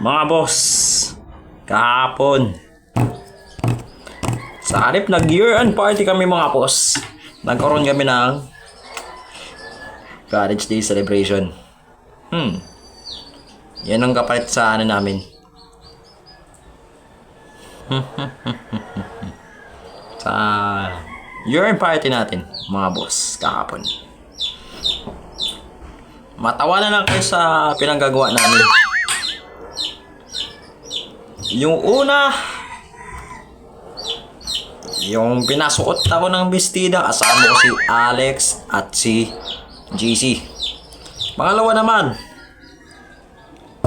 Mga boss, kahapon sa halip nag-year-end party kami mga boss. Nagkaroon kami ng College Day celebration. Yan ang kapalit sa ano namin. Sa year-end party natin mga boss kahapon. Matawa na lang kayo sa pinanggagawa namin. Yung una, yung pinasuot ako ng bestida, kasama ko si Alex at si GC. Pangalawa naman,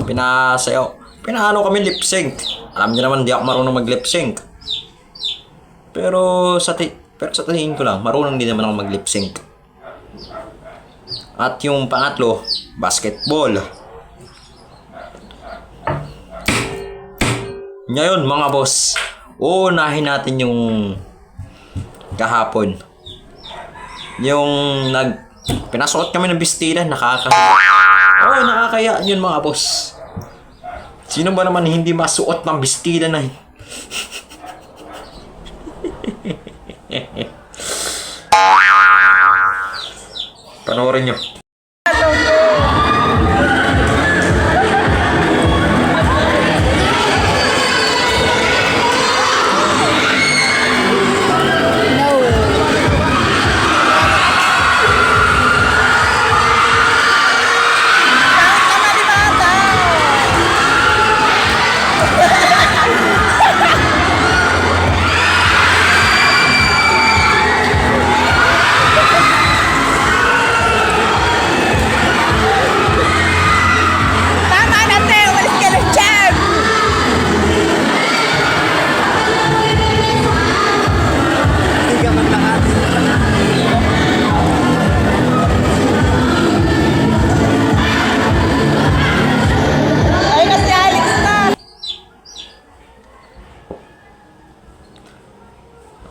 pinaano kami lip sync. Alam niyo naman, di ako marunong mag lip sync. Pero sa tingin ko lang, marunong din naman ako mag lip sync. At yung pangatlo, basketball. Ngayon mga boss, unahin natin yung kahapon. Yung pinasuot kami ng bestida, nakakaya yun mga boss. Sino ba naman hindi masuot ng bestida na panoorin nyo.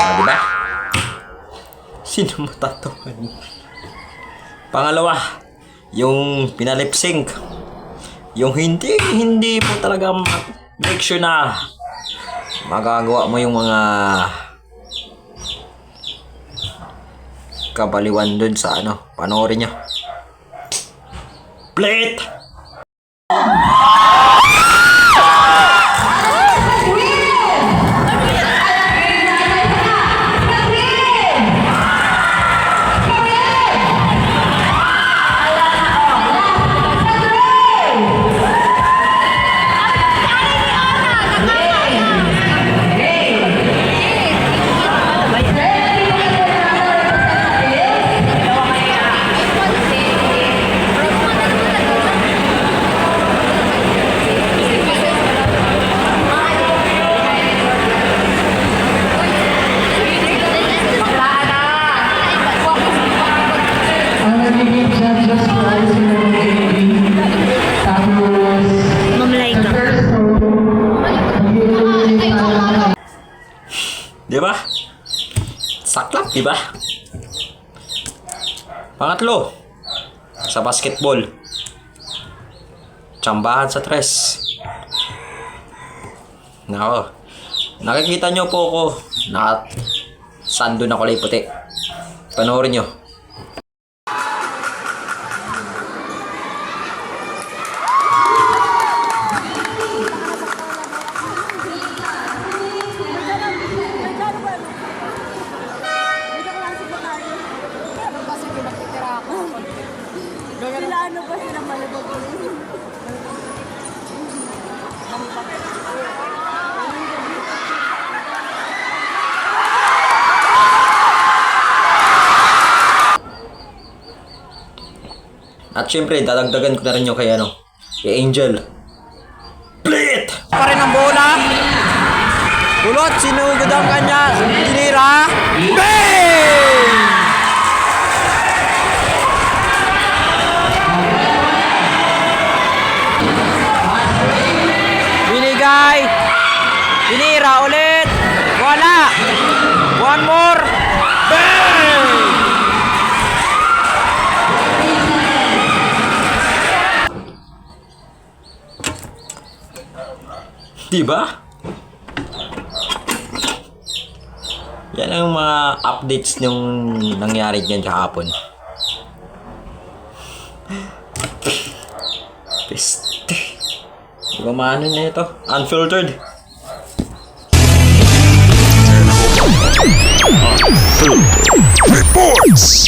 Diba? Sino matatuhan? Pangalawa, yung pinalip sync. Yung hindi mo talaga make sure na magagawa mo yung mga kabaliwan dun sa ano. Panoorin nyo. Plate! Diba? Saklap, diba? Pangatlo, sa basketball. Tsambahan sa tres. Nako. Nakikita nyo po ako sando na kulay puti. Panoorin nyo. Ano pa sila malabag At syempre, dadagdagan ko na rin yung kay Angel. Split! Pa rin ang bola. Bulot, sinugod ang kanya. Tinira. Bang! Binigay. Tinira ulit. Wala. One more. Bang! Diba? Yan ang mga updates nung nangyari dyan kahapon. Peste. Di ba maano na ito? Unfiltered. Reports!